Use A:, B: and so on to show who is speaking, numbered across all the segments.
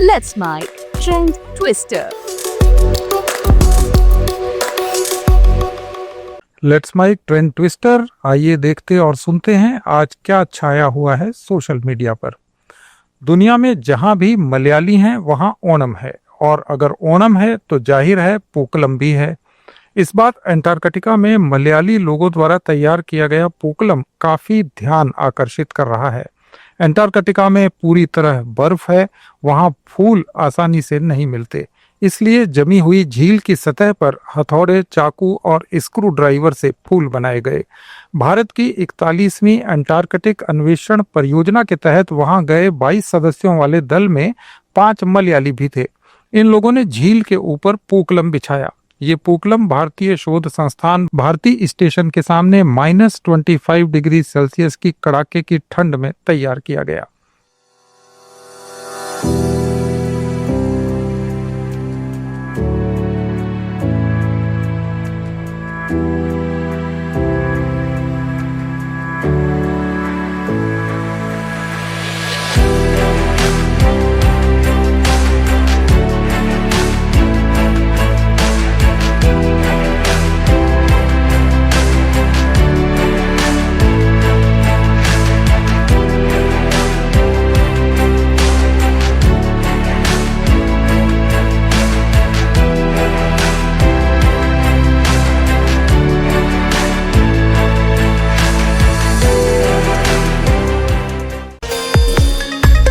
A: Let's Make Trend Twister.
B: Let's make trend twister. आइए देखते और सुनते हैं आज क्या छाया हुआ है सोशल मीडिया पर। दुनिया में जहां भी मलयाली हैं वहां ओणम है, और अगर ओणम है तो जाहिर है पूकलम भी है। इस बार अंटार्कटिका में मलयाली लोगों द्वारा तैयार किया गया पूकलम काफी ध्यान आकर्षित कर रहा है। अंटार्कटिका में पूरी तरह बर्फ है, वहां फूल आसानी से नहीं मिलते, इसलिए जमी हुई झील की सतह पर हथौड़े, चाकू और स्क्रू ड्राइवर से फूल बनाए गए। भारत की 41वीं अंटार्कटिक अन्वेषण परियोजना के तहत वहां गए 22 सदस्यों वाले दल में 5 मलयाली भी थे। इन लोगों ने झील के ऊपर पूकलम बिछाया। ये पूकलम भारतीय शोध संस्थान भारती स्टेशन के सामने -25 डिग्री सेल्सियस की कड़ाके की ठंड में तैयार किया गया।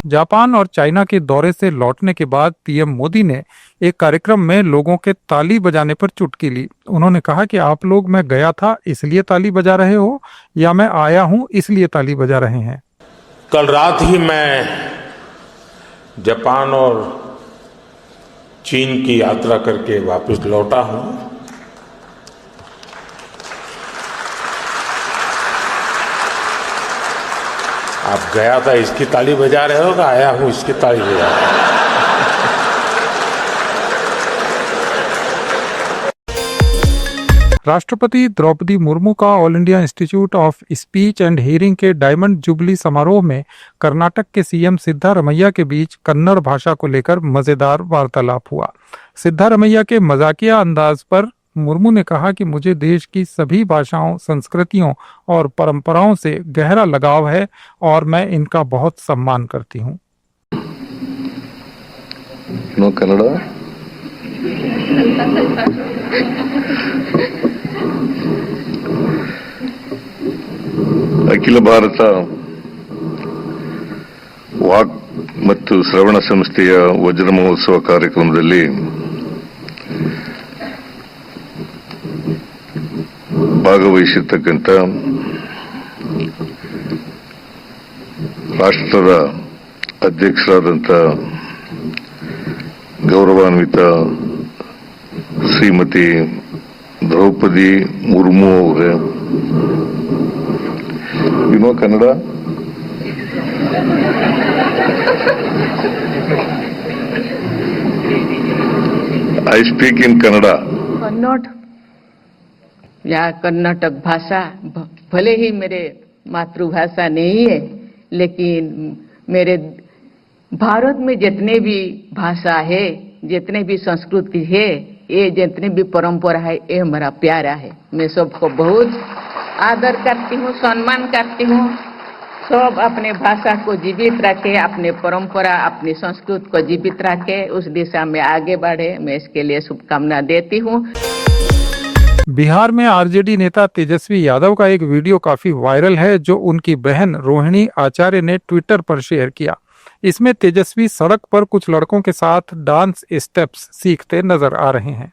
B: जापान और चाइना के दौरे से लौटने के बाद पीएम मोदी ने एक कार्यक्रम में लोगों के ताली बजाने पर चुटकी ली। उन्होंने कहा कि आप लोग मैं गया था इसलिए ताली बजा रहे हो, या मैं आया हूं इसलिए ताली बजा रहे हैं।
C: कल रात ही मैं जापान और चीन की यात्रा करके वापस लौटा हूं। आप गया था इसकी ताली बजा रहे हो, आया हूं इसकी ताली बजा रहे हो।
B: राष्ट्रपति द्रौपदी मुर्मू का all India institute of speech and hearing के डायमंड जुबली समारोह में कर्नाटक के सीएम सिद्धारमैया के बीच कन्नड़ भाषा को लेकर मजेदार वार्तालाप हुआ। सिद्धारमैया के मजाकिया अंदाज पर मुर्मू ने कहा कि मुझे देश की सभी भाषाओं, संस्कृतियों और परंपराओं से गहरा लगाव है और मैं इनका बहुत सम्मान करती हूँ।
D: कन्नड़ ಅಖಿಲ ಭಾರತ ವಾಕ್ ಮತ್ತು ಶ್ರವಣ ಸಂಸ್ಥೆಯ ವಜ್ರ ಮಹೋತ್ಸವ ಕಾರ್ಯಕ್ರಮದಲ್ಲಿ ಭಾಗವಹಿಸಿರ್ತಕ್ಕಂಥ ರಾಷ್ಟ್ರದ ಅಧ್ಯಕ್ಷರಾದಂಥ ಗೌರವಾನ್ವಿತ ಶ್ರೀಮತಿ ದ್ರೌಪದಿ ಮುರ್ಮು ಅವರೇ, Kannada I speak in Kannada.
E: Kannada या कर्नाटक भाषा भले ही मेरे मातृभाषा नहीं है, लेकिन मेरे भारत में जितने भी भाषा है, जितने भी संस्कृति है, ये जितने भी परंपरा है, ये हमारा प्यारा है। मैं सबको बहुत आदर करती हूँ, सम्मान करती हूँ। सब अपने भाषा को जीवित रखे, अपने परंपरा, अपनी संस्कृति को जीवित रखे, उस दिशा में आगे बढ़े। मैं इसके लिए शुभकामना देती हूँ।
B: बिहार में आरजेडी नेता तेजस्वी यादव का एक वीडियो काफी वायरल है, जो उनकी बहन रोहिणी आचार्य ने ट्विटर पर शेयर किया। इसमें तेजस्वी सड़क पर कुछ लड़कों के साथ डांस स्टेप्स सीखते नजर आ रहे हैं।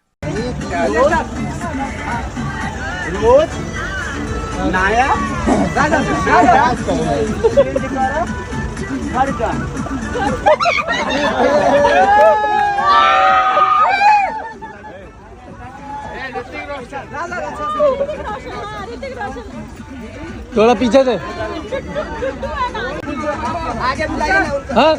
F: थोड़ा पीछे से
G: आगे बुलाइए ना,
F: हाँ?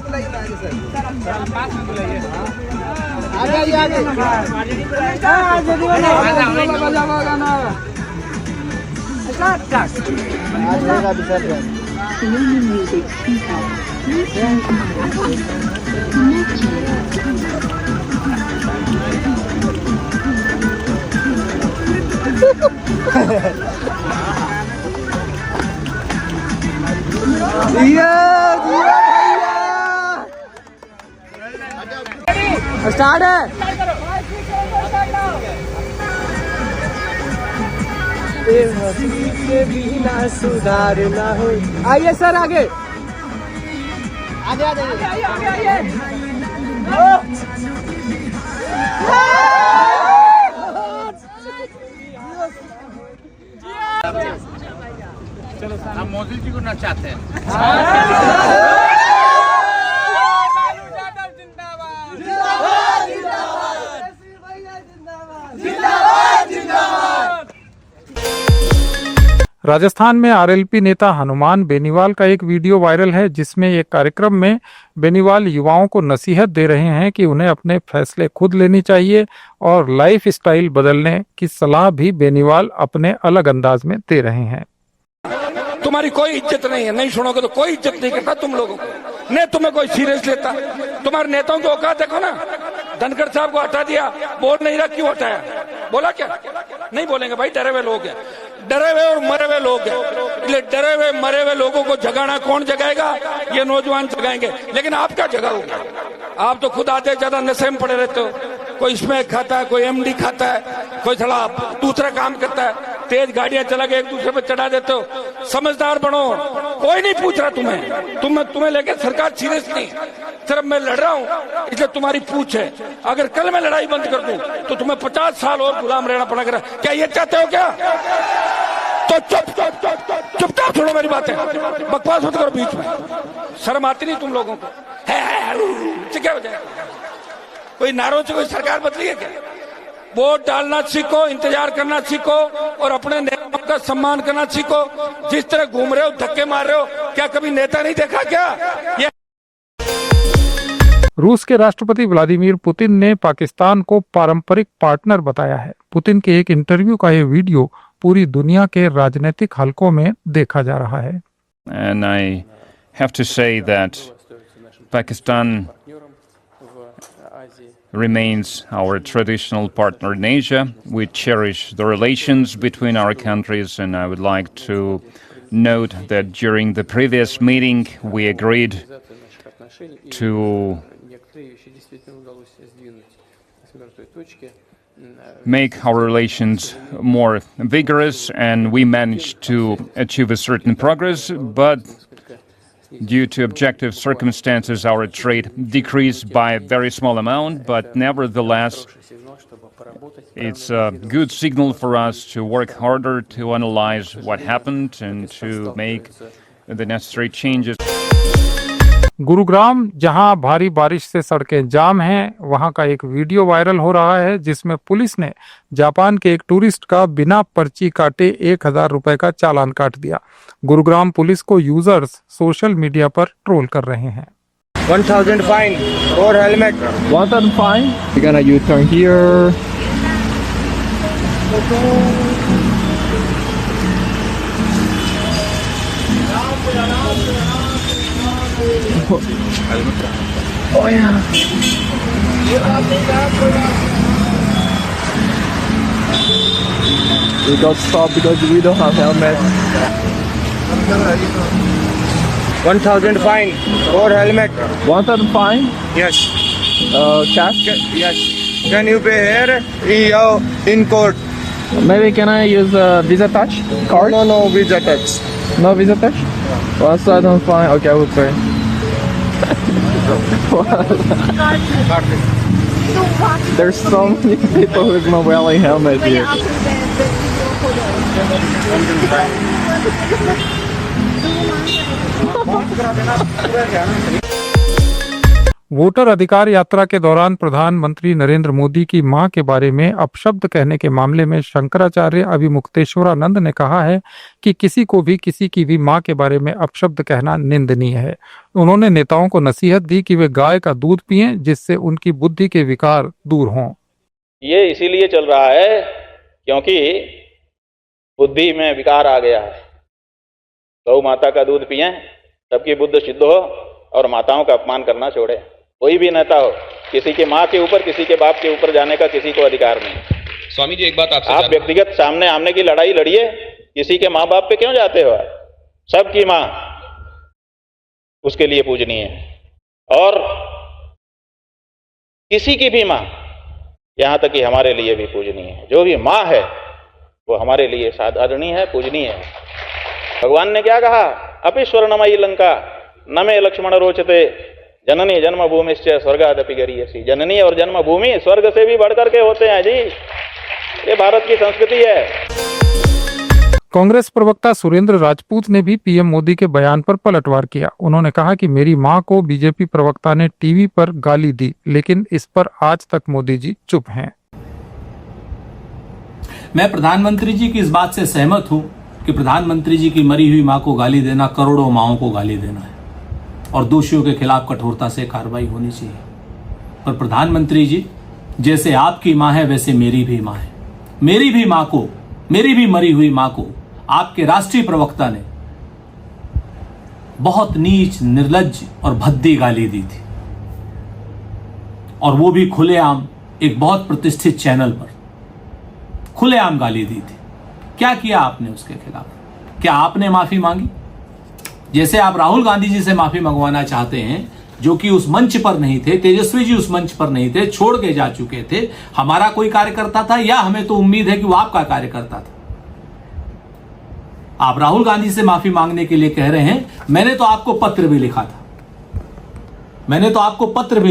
A: Music speaker. Please try to connect you.
F: Start है। बिना सुधार ना हो। आइए सर आगे आगे आगे
C: हम मोदी जी को नचाते हैं।
B: राजस्थान में आरएलपी नेता हनुमान बेनीवाल का एक वीडियो वायरल है, जिसमें एक कार्यक्रम में बेनीवाल युवाओं को नसीहत दे रहे हैं कि उन्हें अपने फैसले खुद लेनी चाहिए और लाइफ स्टाइल बदलने की सलाह भी बेनीवाल अपने अलग अंदाज में दे रहे हैं।
G: तुम्हारी कोई इज्जत नहीं है, नहीं सुनोगे तो कोई इज्जत नहीं करता तुम लोगों को, नहीं तुम्हें कोई सीरियस लेता। तुम्हारे नेताओं की औकात देखो ना, धनखड़ साहब को हटा दिया, बोल नहीं रहा, क्यों हटाया? बोला क्या? नहीं बोलेंगे भाई, डरे हुए लोग हैं, डरे हुए और मरे हुए लोग हैं। इसलिए डरे हुए मरे हुए लोगों को जगाना कौन जगाएगा? ये नौजवान जगाएंगे। लेकिन आप क्या जगाओगे? आप तो खुद आते ज्यादा नशे में पड़े रहते हो। कोई स्मैक खाता है, कोई एमडी खाता है, कोई थोड़ा दूसरा काम करता है, तेज गाड़ियां चला के एक दूसरे पे चढ़ा देते हो। समझदार बनो, कोई नहीं पूछ रहा तुम्हें लेके सरकार सीरियस नहीं। सिर्फ मैं लड़ रहा हूं, इसलिए तुम्हारी पूछ है। अगर कल मैं लड़ाई बंद कर दूं तो तुम्हें 50 साल और गुलाम रहना पड़ेगा। क्या ये चाहते हो क्या? तो चुपचाप छोड़ो मेरी बातें, बकवास मत करो बीच में। शर्म आती नहीं तुम लोगों को? क्या हो जाएगा? कोई नारों से कोई सरकार बदली है क्या? वोट डालना सीखो, इंतजार करना सीखो और अपने नेताओं का सम्मान करना सीखो। जिस तरह घूम रहे हो, धक्के मार रहे हो, क्या कभी नेता नहीं देखा क्या? ये
B: रूस के राष्ट्रपति व्लादिमीर पुतिन ने पाकिस्तान को पारंपरिक पार्टनर बताया है। पुतिन के एक इंटरव्यू का ये वीडियो पूरी दुनिया के राजनीतिक हलकों में देखा जा रहा है।
H: And I have to say that Pakistan remains our traditional partner in Asia. We cherish the relations between our countries, and I would like to note that during the previous meeting we agreed to make our relations more vigorous, and we managed to achieve a certain progress, but due to objective circumstances our trade decreased by a very small amount, but nevertheless it's a good signal for us to work harder to analyze what happened and to make the necessary changes.
B: Gurugram, जहां भारी बारिश से सड़कें जाम हैं, वहां का एक video viral हो रहा है, जिसमें पुलिस ने जापान के एक टूरिस्ट का बिना पर्ची काटे 1000 रुपए का चालान काट दिया। गुरुग्राम पुलिस को यूजर्स सोशल मीडिया पर ट्रोल कर रहे हैं।
F: 1000 फाइन और helmet
I: 1000 fine. We're gonna U-turn here. Oh yeah. We got stopped because we don't have helmet.
F: 1000 fine or helmet.
I: 1000 fine.
F: Yes.
I: Cash.
F: Yes. Can you pay here in court?
I: Maybe can I use Visa Touch card?
F: No, Visa Touch.
I: No Visa Touch? 1000 fine. Okay, I will pay. There's so many people who's not wearing helmet here.
B: Voter अधिकार यात्रा के दौरान प्रधानमंत्री नरेंद्र मोदी की मां के बारे में अपशब्द कहने के मामले में शंकराचार्य अभिमुक्तेश्वरानंद ने कहा है कि किसी को भी किसी की भी मां के बारे में अपशब्द कहना निंदनीय है। उन्होंने नेताओं को नसीहत दी कि वे गाय का दूध पिएं, जिससे उनकी बुद्धि के विकार दूर हों।
J: ये इसीलिए चल रहा है क्योंकि बुद्धि में विकार आ गया है। गौ माता का दूध पिएं, सबकी बुद्धि शुद्ध हो और माताओं का अपमान करना छोड़े। कोई भी नेता हो, किसी के माँ के ऊपर, किसी के बाप के ऊपर जाने का किसी को अधिकार नहीं।
K: स्वामी जी एक बात आपसे
J: आप व्यक्तिगत सामने आमने की लड़ाई लड़िए, किसी के माँ बाप पे क्यों जाते हो आप? सबकी माँ उसके लिए पूजनीय है, और किसी की भी माँ, यहां तक कि हमारे लिए भी पूजनीय है। जो भी माँ है वो हमारे लिए साधारणीय है, पूजनीय है। भगवान ने क्या कहा? अपि स्वर्णमयी लंका न मे लक्ष्मण रोचते जननी जन्मभूमिश्च स्वर्गादपि गरीयसी। जननी और जन्मभूमि स्वर्ग से भी बढ़कर के होते हैं जी, ये भारत की संस्कृति है।
B: कांग्रेस प्रवक्ता सुरेंद्र राजपूत ने भी पीएम मोदी के बयान पर पलटवार किया। उन्होंने कहा कि मेरी मां को बीजेपी प्रवक्ता ने टीवी पर गाली दी, लेकिन इस पर आज तक मोदी जी चुप हैं।
L: मैं प्रधानमंत्री जी की इस बात से सहमत हूं कि प्रधानमंत्री जी की मरी हुई मां को गाली देना करोड़ों माओं को गाली देना है और दोषियों के खिलाफ कठोरता से कार्रवाई होनी चाहिए। पर प्रधानमंत्री जी, जैसे आपकी मां है वैसे मेरी भी मां है। मेरी भी मां को, मेरी भी मरी हुई मां को आपके राष्ट्रीय प्रवक्ता ने बहुत नीच, निर्लज्ज और भद्दी गाली दी थी, और वो भी खुलेआम एक बहुत प्रतिष्ठित चैनल पर खुलेआम गाली दी थी। क्या किया आपने उसके खिलाफ? क्या आपने माफी मांगी? जैसे आप राहुल गांधी जी से माफी मंगवाना चाहते हैं, जो कि उस मंच पर नहीं थे, तेजस्वी जी उस मंच पर नहीं थे, छोड़ के जा चुके थे। हमारा कोई कार्यकर्ता था, या हमें तो उम्मीद है कि वो आपका कार्यकर्ता था। आप राहुल गांधी से माफी मांगने के लिए कह रहे हैं। मैंने तो आपको पत्र भी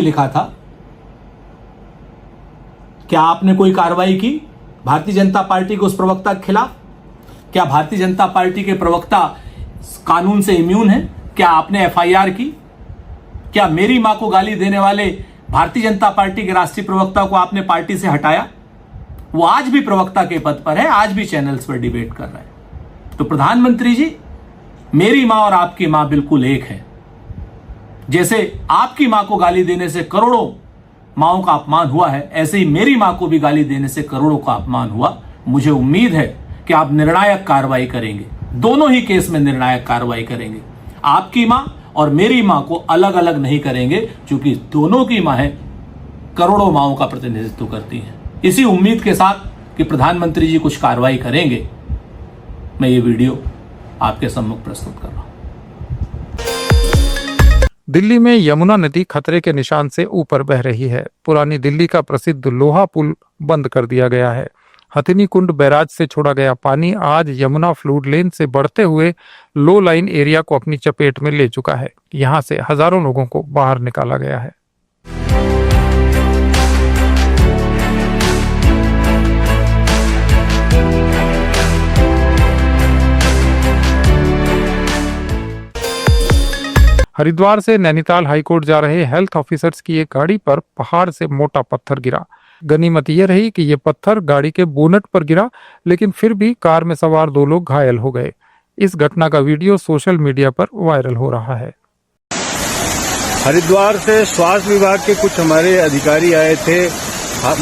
L: लिखा था, क्या आपने कोई कार्रवाई की भारतीय जनता पार्टी के उस प्रवक्ता के खिलाफ? क्या भारतीय जनता पार्टी के प्रवक्ता कानून से इम्यून है? क्या आपने एफआईआर की? क्या मेरी मां को गाली देने वाले भारतीय जनता पार्टी के राष्ट्रीय प्रवक्ता को आपने पार्टी से हटाया? वो आज भी प्रवक्ता के पद पर है, आज भी चैनल्स पर डिबेट कर रहा है। तो प्रधानमंत्री जी, मेरी मां और आपकी मां बिल्कुल एक है। जैसे आपकी मां को गाली देने से करोड़ों माओं का अपमान हुआ है, ऐसे ही मेरी मां को भी गाली देने से करोड़ों का अपमान हुआ। मुझे उम्मीद है कि आप निर्णायक कार्रवाई करेंगे, दोनों ही केस में निर्णायक कार्रवाई करेंगे। आपकी मां और मेरी मां को अलग अलग नहीं करेंगे, क्योंकि दोनों की मां है, करोड़ों माओं का प्रतिनिधित्व करती हैं। इसी उम्मीद के साथ कि प्रधानमंत्री जी कुछ कार्रवाई करेंगे, मैं ये वीडियो आपके सम्मुख प्रस्तुत कर रहा हूं।
B: दिल्ली में यमुना नदी खतरे के निशान से ऊपर बह रही है। पुरानी दिल्ली का प्रसिद्ध लोहा पुल बंद कर दिया गया है। हथिनी कुंड बैराज से छोड़ा गया पानी आज यमुना फ्लूड लेन से बढ़ते हुए लो लाइन एरिया को अपनी चपेट में ले चुका है। यहां से हजारों लोगों को बाहर निकाला गया है। हरिद्वार से नैनीताल हाईकोर्ट जा रहे हेल्थ ऑफिसर्स की एक गाड़ी पर पहाड़ से मोटा पत्थर गिरा। गनीमत यह रही कि यह पत्थर गाड़ी के बोनट पर गिरा, लेकिन फिर भी कार में सवार 2 लोग घायल हो गए। इस घटना का वीडियो सोशल मीडिया पर वायरल हो रहा है।
F: हरिद्वार से स्वास्थ्य विभाग के कुछ हमारे अधिकारी आए थे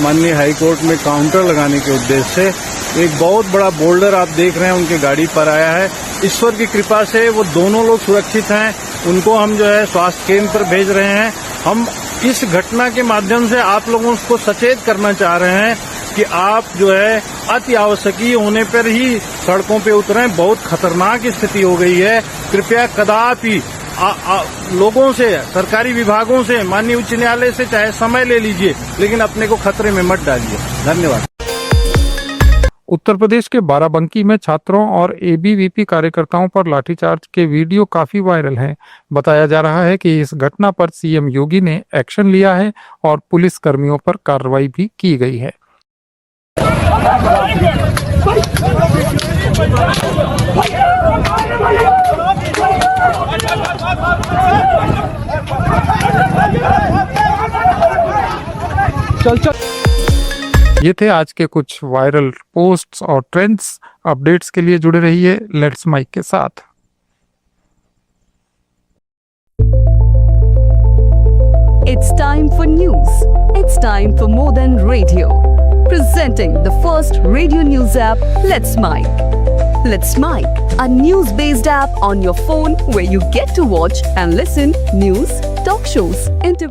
F: माननीय हाईकोर्ट में काउंटर लगाने के उद्देश्य से। एक बहुत बड़ा बोल्डर आप देख रहे हैं उनके गाड़ी पर आया है। ईश्वर की कृपा से वो दोनों लोग सुरक्षित हैं। उनको हम जो है स्वास्थ्य केंद्र पर भेज रहे हैं। हम इस घटना के माध्यम से आप लोगों को सचेत करना चाह रहे हैं कि आप जो है अति आवश्यकी होने पर ही सड़कों पे उतरें। बहुत खतरनाक स्थिति हो गई है। कृपया कदापि लोगों से, सरकारी विभागों से, माननीय उच्च न्यायालय से चाहे समय ले लीजिए, लेकिन अपने को खतरे में मत डालिए। धन्यवाद।
B: उत्तर प्रदेश के बाराबंकी में छात्रों और एबीवीपी कार्यकर्ताओं पर लाठीचार्ज के वीडियो काफी वायरल हैं। बताया जा रहा है कि इस घटना पर सीएम योगी ने एक्शन लिया है और पुलिस कर्मियों पर कार्रवाई भी की गई है। ये थे आज के कुछ वायरल पोस्ट्स और ट्रेंड्स। अपडेट्स के लिए जुड़े रहिए लेट्स माइक के साथ।
A: It's time for news. It's time for more than radio. Presenting the first radio news app, Let's Mic. Let's Mic, a news-based app on your phone where you get to watch and listen news, talk shows, interviews.